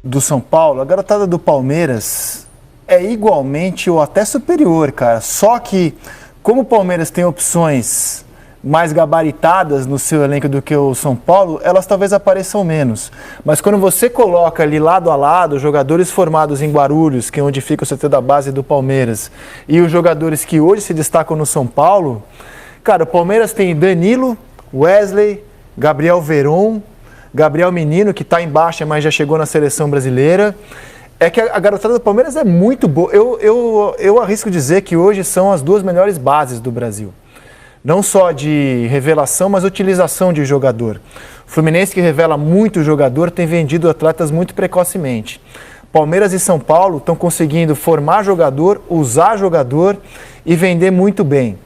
do São Paulo, a garotada do Palmeiras é igualmente ou até superior, cara. Só que, como o Palmeiras tem opções mais gabaritadas no seu elenco do que o São Paulo, elas talvez apareçam menos. Mas quando você coloca ali lado a lado jogadores formados em Guarulhos, que é onde fica o CT da base do Palmeiras, e os jogadores que hoje se destacam no São Paulo, cara, o Palmeiras tem Danilo, Wesley, Gabriel Veron, Gabriel Menino, que está em baixa, mas já chegou na seleção brasileira. É que a garotada do Palmeiras é muito boa. Eu arrisco dizer que hoje são as duas melhores bases do Brasil. Não só de revelação, mas utilização de jogador. O Fluminense, que revela muito jogador, tem vendido atletas muito precocemente. Palmeiras e São Paulo estão conseguindo formar jogador, usar jogador e vender muito bem.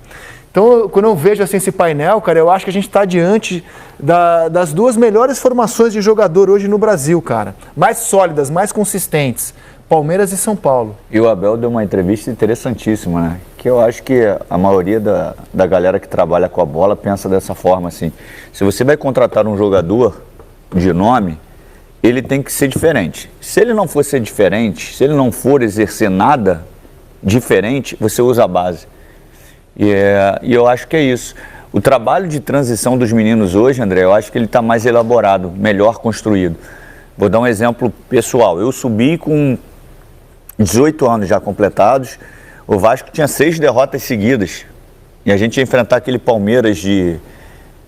Então, quando eu vejo assim, esse painel, cara, eu acho que a gente está diante das duas melhores formações de jogador hoje no Brasil, cara. Mais sólidas, mais consistentes. Palmeiras e São Paulo. E o Abel deu uma entrevista interessantíssima, né? Que eu acho que a maioria da galera que trabalha com a bola pensa dessa forma, assim. Se você vai contratar um jogador de nome, ele tem que ser diferente. Se ele não for ser diferente, se ele não for exercer nada diferente, você usa a base. E eu acho que é isso. O trabalho de transição dos meninos hoje, André, eu acho que ele está mais elaborado, melhor construído. Vou dar um exemplo pessoal. Eu subi com 18 anos já completados. O Vasco tinha 6 derrotas seguidas. E a gente ia enfrentar aquele Palmeiras de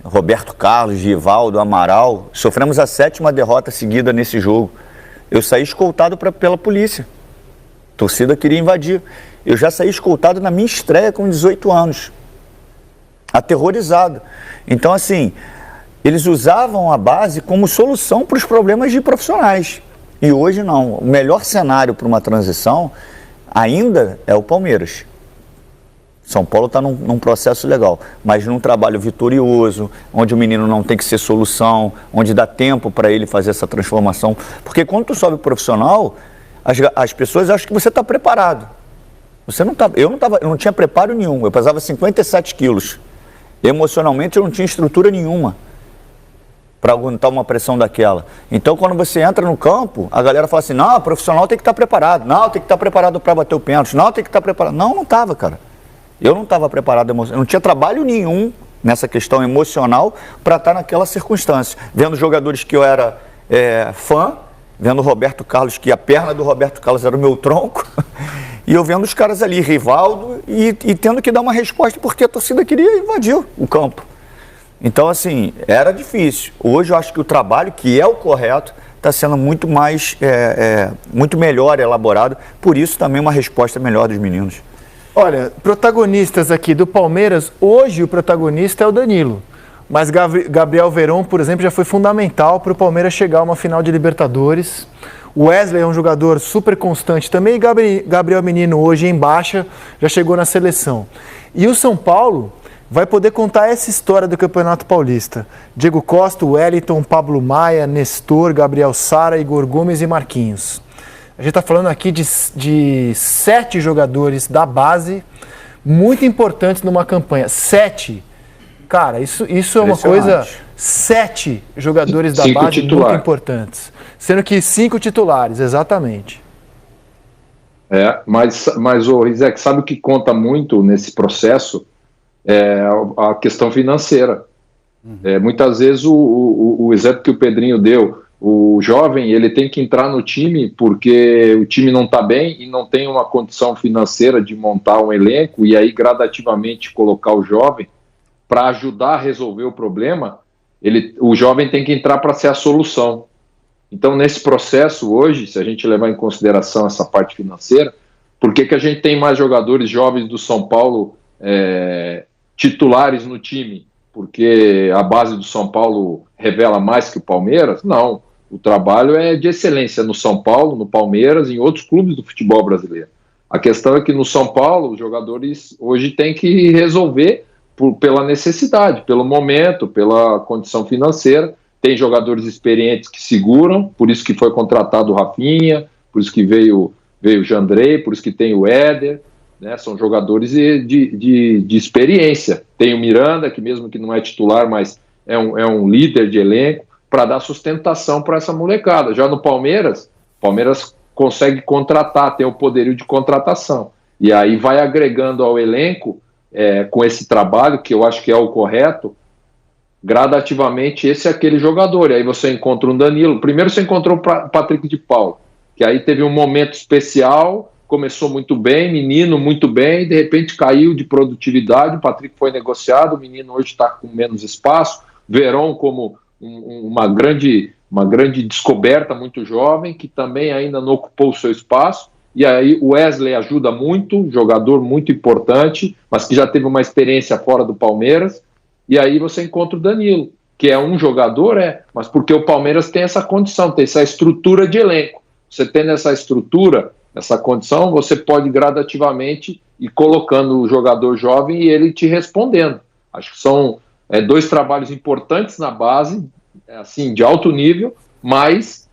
Roberto Carlos, de Rivaldo, Amaral. Sofremos a 7ª derrota seguida nesse jogo. Eu saí escoltado pela polícia. A torcida queria invadir. Eu já saí escoltado na minha estreia com 18 anos. Aterrorizado. Então, assim, eles usavam a base como solução para os problemas de profissionais. E hoje não. O melhor cenário para uma transição ainda é o Palmeiras. São Paulo está num processo legal, mas num trabalho vitorioso, onde o menino não tem que ser solução, onde dá tempo para ele fazer essa transformação. Porque quando tu sobe profissional, as pessoas acham que você está preparado. Você não tá, eu não tinha preparo nenhum, eu pesava 57 quilos. Emocionalmente eu não tinha estrutura nenhuma para aguentar uma pressão daquela. Então, quando você entra no campo, a galera fala assim, não, o profissional tem que estar preparado, não, tem que estar preparado para bater o pênalti, não, tem que estar preparado. Não estava, cara. Eu não estava preparado, eu não tinha trabalho nenhum nessa questão emocional para estar naquela circunstância. Vendo jogadores que eu era fã, vendo o Roberto Carlos, que a perna do Roberto Carlos era o meu tronco, e eu vendo os caras ali, Rivaldo, e tendo que dar uma resposta porque a torcida queria invadir o campo. Então, assim, era difícil. Hoje eu acho que o trabalho, que é o correto, está sendo muito mais, muito melhor elaborado. Por isso também uma resposta melhor dos meninos. Olha, protagonistas aqui do Palmeiras, hoje o protagonista é o Danilo. Mas Gabriel Veron, por exemplo, já foi fundamental para o Palmeiras chegar a uma final de Libertadores. O Wesley é um jogador super constante também. E Gabriel Menino, hoje em baixa, já chegou na seleção. E o São Paulo vai poder contar essa história do Campeonato Paulista. Diego Costa, Wellington, Pablo Maia, Nestor, Gabriel Sara, Igor Gomes e Marquinhos. A gente está falando aqui de 7 jogadores da base muito importantes numa campanha. 7. Cara, isso é uma coisa... 7 jogadores da base muito importantes. Sendo que 5 titulares, exatamente. Mas o Rizek, sabe o que conta muito nesse processo? É a questão financeira. Muitas vezes o exemplo que o Pedrinho deu, o jovem ele tem que entrar no time porque o time não está bem e não tem uma condição financeira de montar um elenco e aí gradativamente colocar o jovem para ajudar a resolver o problema. O jovem tem que entrar para ser a solução. Então, nesse processo hoje, se a gente levar em consideração essa parte financeira, por que a gente tem mais jogadores jovens do São Paulo titulares no time? Porque a base do São Paulo revela mais que o Palmeiras? Não. O trabalho é de excelência no São Paulo, no Palmeiras e em outros clubes do futebol brasileiro. A questão é que no São Paulo, os jogadores hoje têm que resolver pela necessidade, pelo momento, pela condição financeira. Tem jogadores experientes que seguram, por isso que foi contratado o Rafinha, por isso que veio o Jandrei, por isso que tem o Éder, né? São jogadores de experiência. Tem o Miranda, que mesmo que não é titular, mas é um líder de elenco, para dar sustentação para essa molecada. Já no Palmeiras, O Palmeiras consegue contratar, tem o poderio de contratação. E aí vai agregando ao elenco, com esse trabalho, que eu acho que é o correto, gradativamente esse é aquele jogador. E aí você encontra um Danilo. Primeiro você encontrou o Patrick de Paula, que aí teve um momento especial, começou muito bem, menino muito bem, de repente caiu de produtividade, o Patrick foi negociado, o menino hoje está com menos espaço, Verón como uma grande descoberta, muito jovem, que também ainda não ocupou o seu espaço, e aí o Wesley ajuda muito, jogador muito importante, mas que já teve uma experiência fora do Palmeiras, e aí você encontra o Danilo, que é um jogador, mas porque o Palmeiras tem essa condição, tem essa estrutura de elenco. Você tendo essa estrutura, essa condição, você pode gradativamente ir colocando o jogador jovem e ele te respondendo. Acho que são dois trabalhos importantes na base, assim, de alto nível, mas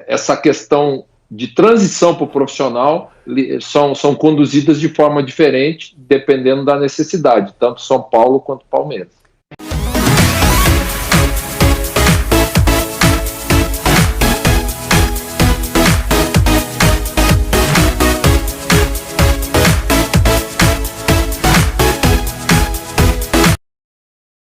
essa questão de transição para o profissional são conduzidas de forma diferente, dependendo da necessidade, tanto São Paulo quanto Palmeiras.